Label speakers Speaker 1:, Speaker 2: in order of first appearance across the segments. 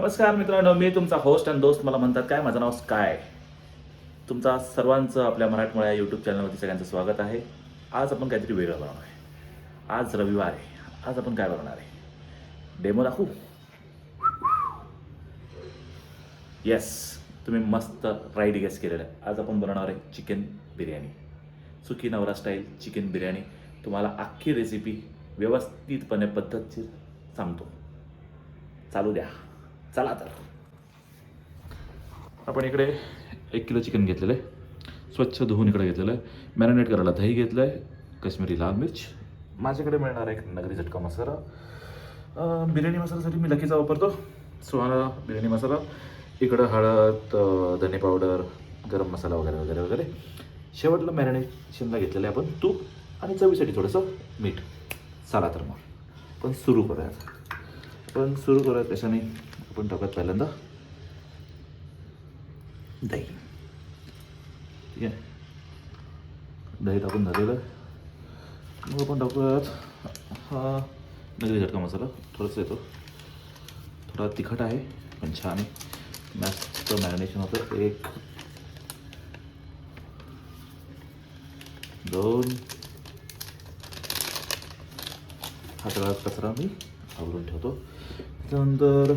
Speaker 1: नमस्कार मित्रांनो, मी तुमचा होस्ट आणि दोस्त. मला म्हणतात काय, माझं नाव स्काय. तुमचा सर्वांचं आपल्या मराठमोळ्या या यूट्यूब चॅनलवरती सगळ्यांचं स्वागत आहे. आज आपण काहीतरी वेगळं बनवणार आहे. आज रविवार आहे. आज आपण काय बनवणार आहे? डेमो दाखवू? येस, तुम्ही मस्त राईट गेस केलेलं आहे. आज आपण बनवणार आहे चिकन बिर्याणी. सुकी नवरा स्टाईल चिकन बिर्याणी. तुम्हाला अख्खी रेसिपी व्यवस्थितपणे पद्धतशीर सांगतो. चालू द्या. चला तर. आपण इकडे 1 किलो चिकन घेतलेलं आहे. स्वच्छ धुवून इकडे घेतलेलं आहे. मॅरिनेट करायला दही घेतलं आहे, काश्मीरी लाल मिर्च. माझ्याकडे मिळणार आहे एक नगरी झटका मसाला. बिर्याणी मसाल्यासाठी मी लकीचा वापरतो, सुहाना बिर्याणी मसाला. इकडं हळद, धने पावडर, गरम मसाला वगैरे वगैरे वगैरे. शेवटला मॅरिनेशनला घेतलेलं आहे आपण तूप आणि चवीसाठी थोडंसं मीठ. चला तर मग आपण सुरू करूयात. कशाने आपण टाकत पहिल्यांदा दही. ठीक आहे, दही टाकून झालेलं. मग आपण टाकूयात हा नगरी झटका मसाला. थोडंसं येतो, थोडा तिखट आहे पण छान आहे. मस्त मॅरिनेशन होतं. 1 2 हा सगळा कचरा मी आवरून ठेवतो. त्यानंतर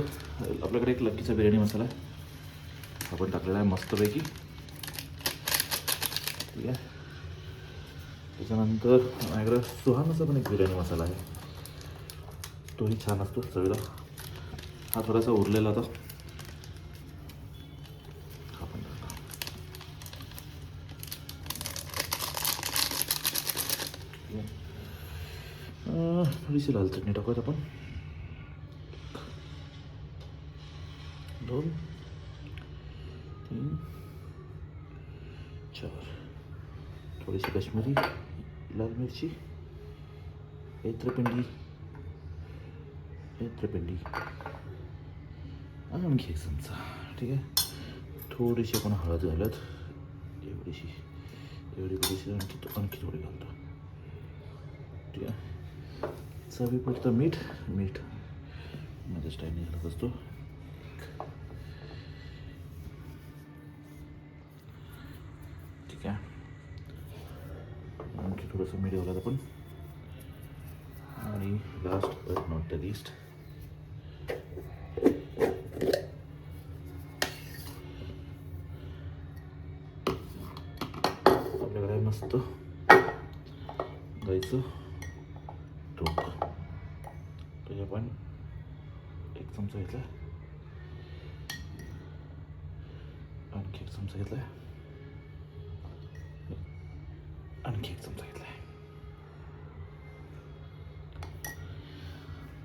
Speaker 1: आपल्याकडे एक लक्कीचा बिर्याणी मसाला आहे, आपण टाकलेला आहे मस्तपैकी. ठीक आहे, त्याच्यानंतर माझ्याकडं सुहानाचा पण एक बिर्याणी मसाला आहे, तोही छान असतो चवीला. हा थोडासा उरलेला होता, हा पण टाकला. थोडीशी लाल चटणी टाकूयात आपण. 2 3 4. थोडीशी काश्मीरी लाल मिरची, एत्रपिंडी, आणखी 1 चमचा. ठीक आहे, थोडीशी आपण हळद घालत, एवढी थोडीशी आणखी थोडी घालतो. ठीक आहे, चवीपुरतं मीठ माझ्या स्टाईलने घालत असतो. ठीक आहे, आणखी थोडंसं मीठ घालत आपण. आणि last but not the list, आपल्याकडे मस्त गाईचं तूप. त्याचे आपण 1 चमचा घेतला, आणखी 1 चमचा घेतला, आणखी 1 चमचा घेतला.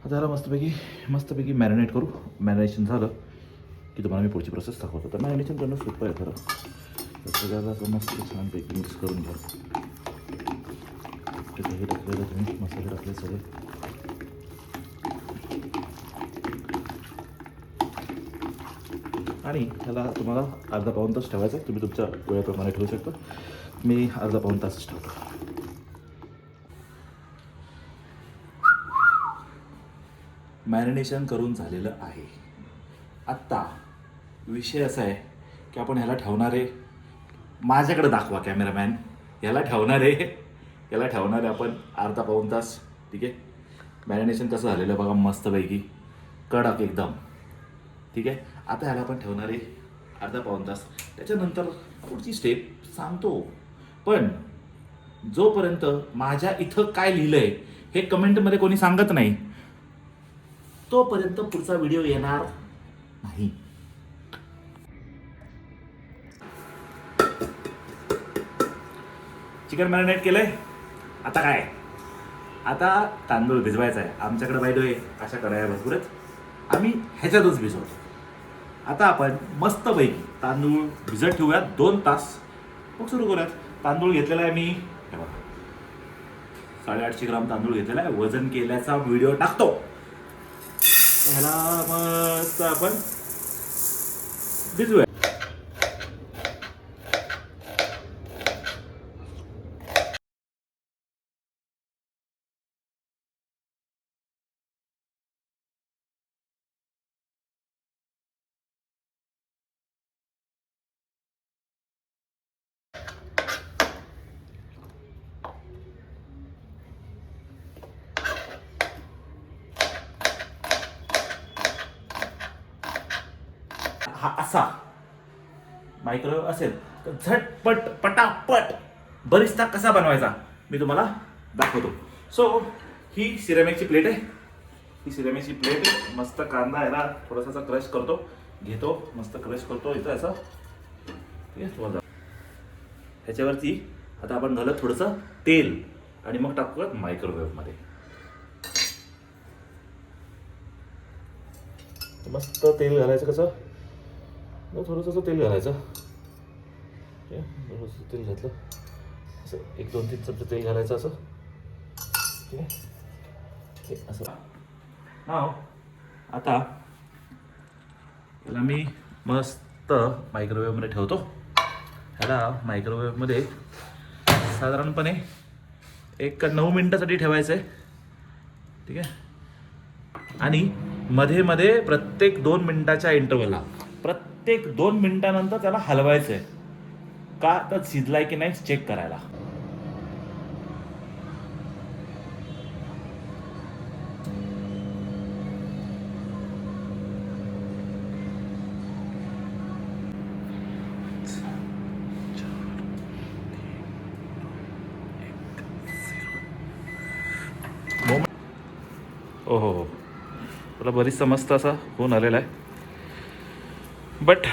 Speaker 1: आता याला मस्तपैकी मॅरिनेट करू. मॅरिनेशन झालं की तुम्हाला मी पुढची प्रोसेस दाखवतो. तर मॅरिनेशन करणं सोपं आहे खरं. तर सगळ्याला असं मस्त छानपैकी मिक्स करून घ्या. दही टाकलेलं, तुम्ही मसाले टाकले सगळे. आणि ह्याला तुम्हाला अर्धा पाऊण तास ठेवायचं आहे. तुम्ही तुमच्या वेळेप्रमाणे ठेवू शकता. मी अर्धा पाऊण तासच ठेवतो. मॅरिनेशन करून झालेलं आहे. आत्ता विषय असा आहे की आपण ह्याला ठेवणारे, माझ्याकडे दाखवा कॅमेरामॅन, याला ठेवणारे आपण अर्धा पाऊण तास. ठीक आहे, मॅरिनेशन कसं झालेलं बघा, मस्तपैकी कडक एकदम. ठीक आहे, आता ह्याला आपण ठेवणारे अर्धा पाऊण तास. त्याच्यानंतर पुढची स्टेप सांगतो, पण जोपर्यंत माझ्या इथं काय लिहिलंय हे कमेंटमध्ये कोणी सांगत नाही, तोपर्यंत पुढचा व्हिडिओ येणार नाही. चिकन मॅरिनेट केलंय. आता काय, आता तांदूळ भिजवायचा आहे. आमच्याकडे बाय द वे अशा कढया भरपूर आहेत, आम्ही ह्याच्यातच भिजवतो. आता आपण मस्तपैकी तांदूळ भिजत ठेवूयात 2 तास. मग सुरू करूयात. तांदूळ घेतलेला आहे मी, हे बघा 850 ग्राम तांदूळ घेतलेला आहे. वजन केल्याचा व्हिडिओ टाकतो. ह्याला मस्त आपण भिजवूया. हा असा मायक्रोवेव्ह असेल तर झटपट पटापट बरिस्ता कसा बनवायचा मी तुम्हाला दाखवतो. सो ही सिरेमिकची प्लेट आहे. ही सिरेमिकची प्लेट आहे. मस्त कांदा याला थोडासा क्रश करतो, घेतो, मस्त क्रश करतो इथं असं. ठीक आहे. ह्याच्यावरती आता आपण घालत थोडंसं तेल आणि मग टाकूयात मायक्रोवेव्ह मध्ये. मस्त तेल घालायचं. कसं थोडंसं तेल घालायचं. थोडंसं तेल घातलं असं 1-2-3 चमचे तेल घालायचं असं. ठीक आहे. असं नाव आता याला मी मस्त मायक्रोवेव्हमध्ये ठेवतो. ह्याला मायक्रोवेव्हमध्ये साधारणपणे 9 मिनिटासाठी ठेवायचं आहे. ठीक आहे. आणि मध्ये मध्ये प्रत्येक 2 मिनिटाच्या इंटरव्हलला प्रत्येक 2 मिनिटानंतर त्याला हलवायचं आहे. का तर शिजलाय की नाही चेक करायला. हो, तुला बरीच समजतं असा होऊन आलेला आहे. बट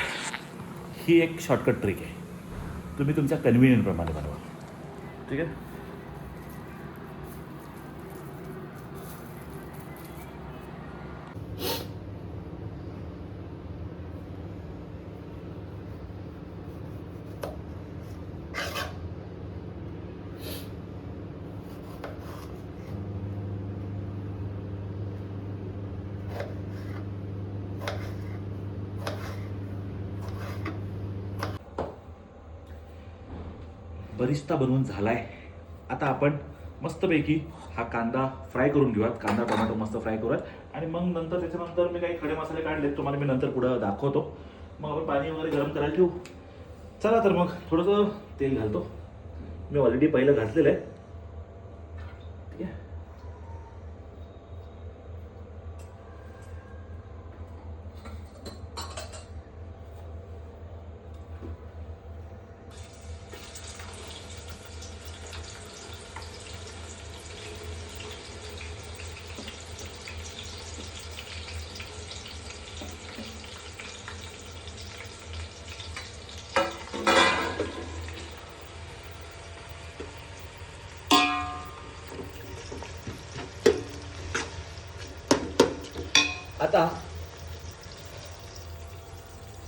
Speaker 1: ही एक शॉर्टकट ट्रिक आहे. तुम्ही तुमच्या कन्व्हिनियंटप्रमाणे बनवा. ठीक आहे. बरिस्ता बनवून झालाय. आता आपण मस्तपैकी हा कांदा फ्राय करून घेऊयात. कांदा टोमॅटो मस्त फ्राय करूयात आणि मग नंतर त्याच्यानंतर मी काही खडे मसाले काढलेत, तुम्हाला मी नंतर पुढं दाखवतो. मग आपण पाणी वगैरे गरम करायला ठेवू. चला तर मग थोडंसं तेल घालतो. मी ऑलरेडी पहिलं घातलेलं आहे. ठीक आहे.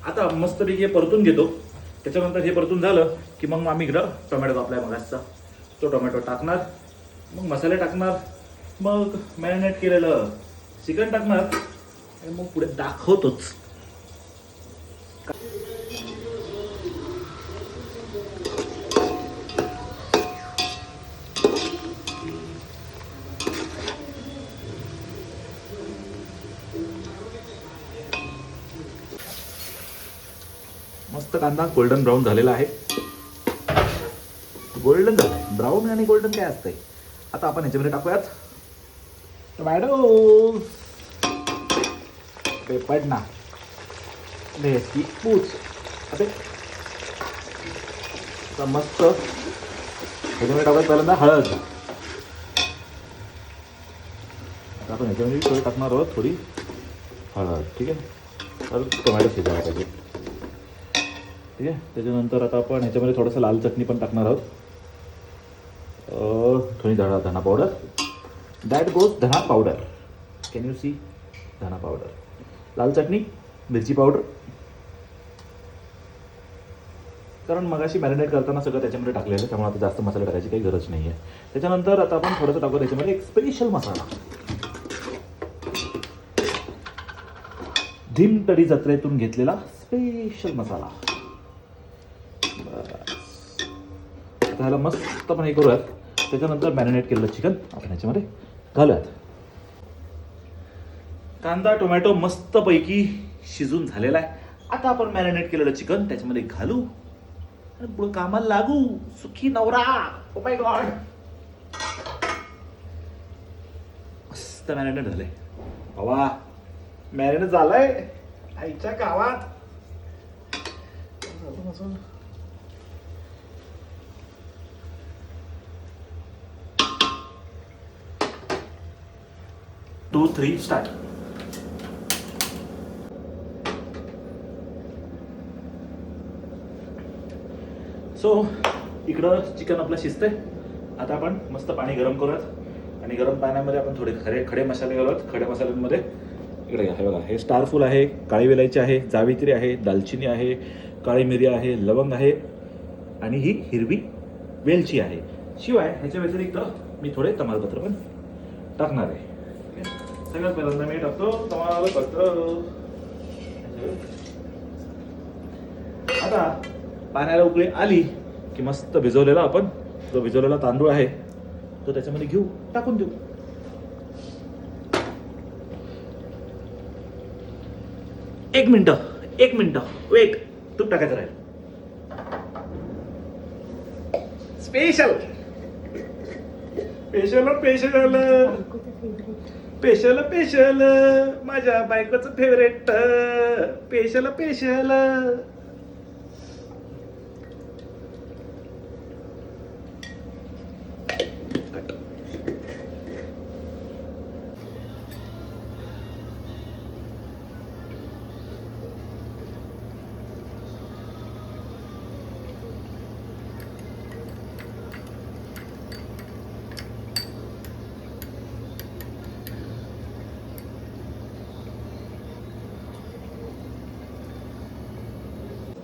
Speaker 1: आता मस्तपैकी हे परतून घेतो. त्याच्यानंतर हे परतून झालं की मग आम्ही इकडं टोमॅटो कापलाय मगाचा तो टोमॅटो टाकणार. मग मसाले टाकणार. मग मॅरिनेट केलेलं चिकन टाकणार आणि मग पुढे दाखवतोच. मस्त कांदा गोल्डन ब्राऊन झालेला आहे. गोल्डन झालाय. ब्राऊन आणि गोल्डन काय असतंय. आता आपण ह्याच्यामध्ये टाकूयात टोमॅटो. पेपडना बेसकी पूच. आता मस्त ह्याच्यामध्ये टाकूयात पहिल्यांदा हळद. आता आपण ह्याच्यामध्ये थोडी टाकणार आहोत थोडी हळद. ठीक आहे. तर टोमॅटो शिजायला पाहिजे. ठीक आहे. त्याच्यानंतर आता आपण ह्याच्यामध्ये थोडंसं लाल चटणी पण टाकणार आहोत. थोडी धना पावडर. दॅट गोज धना पावडर. कॅन यू सी धना पावडर. लाल चटणी, मिरची पावडर. कारण मगाशी मॅरिनेट करताना सगळं त्याच्यामध्ये टाकलेलं आहे, त्यामुळे आता जास्त मसाले टाकायची काही गरज नाही आहे. त्याच्यानंतर आता आपण थोडंसं टाकू त्याच्यामध्ये एक स्पेशल मसाला. धीमतडी जत्रेतून घेतलेला स्पेशल मसाला. आता ह्याला मस्त पण हे करूयात. त्याच्यानंतर मॅरिनेट केलेलं चिकन आपण ह्याच्यामध्ये घालूयात. कांदा टोमॅटो मस्तपैकी शिजून झालेला आहे. आता आपण मॅरिनेट केलेलं चिकन त्याच्यामध्ये घालू आणि पुढे कामाला लागू. सुखी नवरा. Oh my God. मस्त मॅरिनेट झालंय. वा मॅरिनेट झालंय आईच्या गावात. Two three start. सो इकडं चिकन आपलं शिजतंय. आता आपण मस्त पाणी गरम करूयात आणि गरम पाण्यामध्ये आपण थोडे खडे मसाले घालूयात. खड्या मसाल्यांमध्ये इकडे घ्या, हे बघा, हे स्टारफुल आहे, काळी वेलायची आहे, जावित्री आहे, दालचिनी आहे, काळी मिरी आहे, लवंग आहे आणि ही हिरवी वेलची आहे. शिवाय ह्याच्या व्यतिरिक्त मी थोडे तमालपत्र पण टाकणार आहे. सगळ्यात पहिल्यांदा मी टाकतो तमालपत्र. आता पाण्याला उकळी आली की मस्त भिजवलेला आपण जो भिजवलेला तांदूळ आहे तो त्याच्यामध्ये घेऊ, टाकून देऊ. एक मिनिट वेट. तूप टाकायचं राहील. स्पेशल माझ्या बायकोचं फेवरेट स्पेशल.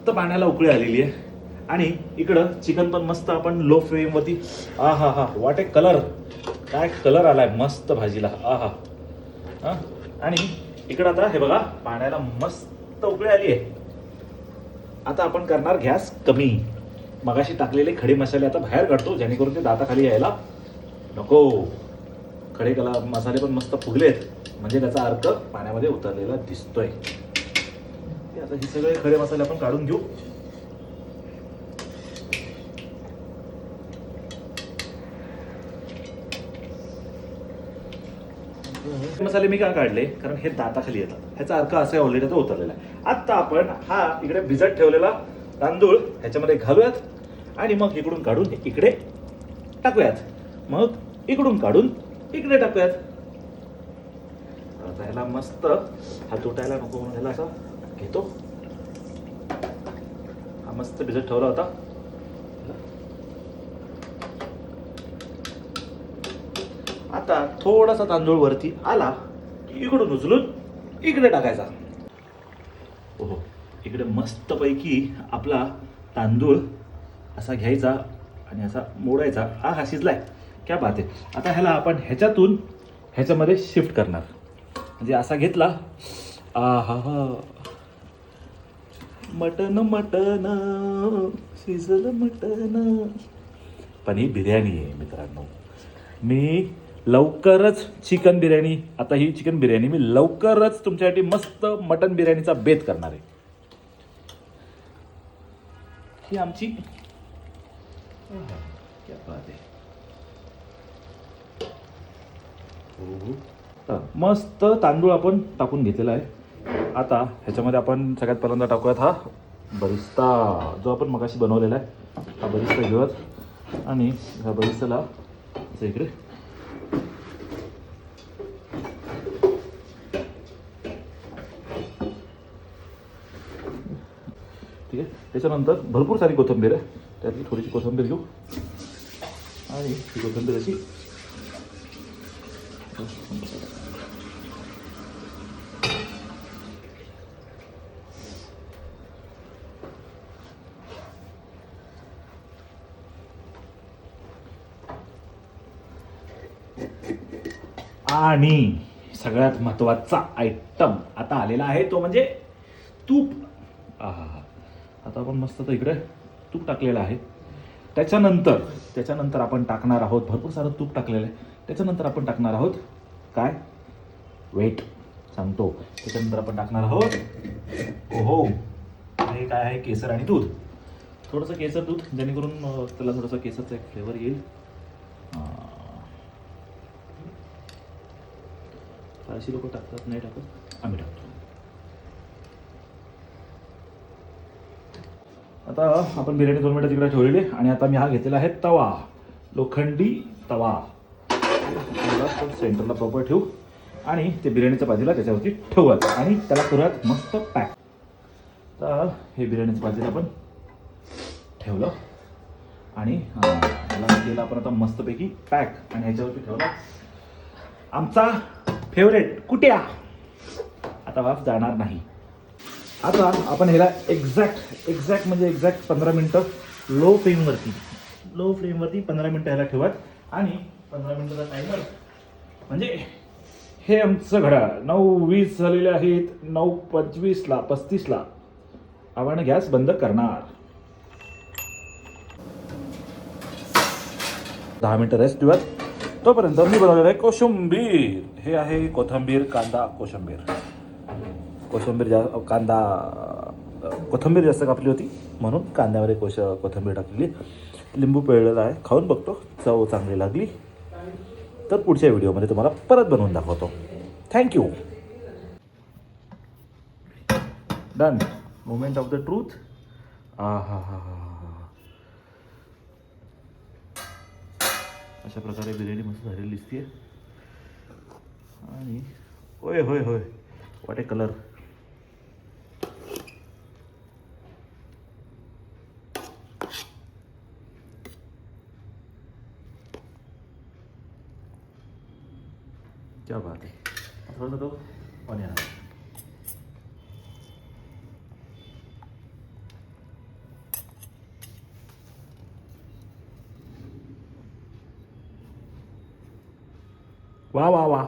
Speaker 1: तर पाण्याला उकळी आलेली आहे आणि इकडं चिकन पण मस्त आपण लो फ्लेम वरती. हा वाट ए कलर, काय कलर आलाय मस्त भाजीला. हा आणि इकडं आता हे बघा पाण्याला मस्त उकळी आली आहे. आता आपण करणार गॅस कमी. मगाशी टाकलेले खडे मसाले आता बाहेर काढतो जेणेकरून ते दाताखाली यायला नको. खडे मसाले पण मस्त फुगलेत म्हणजे त्याचा अर्क पाण्यामध्ये उतरलेला दिसतोय. आता हे सगळे खडे मसाले आपण काढून घेऊ. मसाले मी का काढले, कारण हे दाताखाली येतात. ह्याचा अर्थ असा ऑलरेडी तो उतरलेला आहे. आता आपण हा इकडे भिजत ठेवलेला तांदूळ ह्याच्यामध्ये घालूयात आणि मग इकडून काढून इकडे टाकूयात. मग इकडून काढून इकडे टाकूयात. आता ह्याला मस्त हा तुटायला नको म्हणून ह्याला असा घेतो. हा मस्त भिजत ठेवला होता. आता थोडासा तांदूळ वरती आला की इकडून उचलून इकडे टाकायचा. ओहो, इकडे मस्तपैकी आपला तांदूळ असा घ्यायचा आणि असा मोडायचा. हा शिजलाय, क्या बात आहे. आता ह्याला आपण ह्याच्यातून ह्याच्यामध्ये शिफ्ट करणार. म्हणजे असा घेतला. हा मटन शिजलं मटन. पण ही बिर्याणी आहे मित्रांनो. मी लवकरच चिकन बिर्याणी, आता ही चिकन बिर्याणी मी लवकरच तुमच्यासाठी मस्त मटन बिर्याणीचा बेत करणार आहे. ही आमची क्या बात आहे. मस्त तांदूळ आपण टाकून घेतलेला आहे. आता ह्याच्यामध्ये आपण सगळ्यात पहिल्यांदा टाकूयात हा बरिस्ता जो आपण मगाशी बनवलेला आहे. हा बरिस्ता घेऊयात आणि ह्या बरिस्ताला इकडे ठीक आहे. त्याच्यानंतर भरपूर सारी कोथिंबीर आहे, त्यातली थोडीशी कोथिंबीर घेऊ आणि ही कोथिंबीर अशी आणि सगळ्यात महत्त्वाचा आयटम आता आलेला आहे तो म्हणजे तूप. आता आपण मस्त तर इकडे तूप टाकलेलं आहे. त्याच्यानंतर आपण टाकणार आहोत, भरपूर सारं तूप टाकलेलं आहे. त्याच्यानंतर आपण टाकणार आहोत काय, वेट सांगतो. त्याच्यानंतर आपण टाकणार आहोत हे काय आहे, केसर आणि दूध. थोडंसं केसर दूध जेणेकरून त्याला थोडंसं केसरचा एक फ्लेवर येईल. फारशी लोक टाकतात, नाही टाकत, आम्ही टाकतो. आता आपण बिर्याणी 2 मिनिटं तिकडे ठेवलेली आणि आता मी हा घेतलेला आहे तवा, लोखंडी तवा. सेंटरला प्रॉपर ठेवू आणि ते बिर्याणीच्या बाजूला त्याच्यावरती ठेवूयात आणि त्याला करूयात मस्त पॅक. तर हे बिर्याणीच्या बाजूला आपण ठेवलं आणि त्याला केलं आपण आता मस्तपैकी पॅक आणि ह्याच्यावरती ठेवला आमचा फेवरेट कुट्या. आता वाफ जाणार नाही. आता आपण ह्याला एक्झॅक्ट म्हणजे 15 मिनटं लो फ्लेमवरती 15 मिनटं ह्याला ठेवत आणि 15 मिनटाचा टायमर म्हणजे हे आमचं घड्याळ 9:20 झालेले आहेत. 9:25ला 35ला आपण गॅस बंद करणार. 10 मिनटं रेस्ट देऊयात. तोपर्यंत मी बनवलेलं आहे कोशिंबीर. हे आहे कोथिंबीर, कांदा, कोथिंबीर जास्त कापली होती म्हणून कांद्यावर कोथिंबीर टाकलेली. लिंबू पिळलेला आहे. खाऊन बघतो, चव चांगली लागली तर पुढच्या व्हिडिओमध्ये तुम्हाला परत बनवून दाखवतो. Thank you. Done. Moment of the truth. अशा प्रकारे बिर्याणी मस्त झालेली दिसते आणि होय वाट ए कलर. क्या बात है. थोड़ा तो ऑनियन. वाह वाह वाह.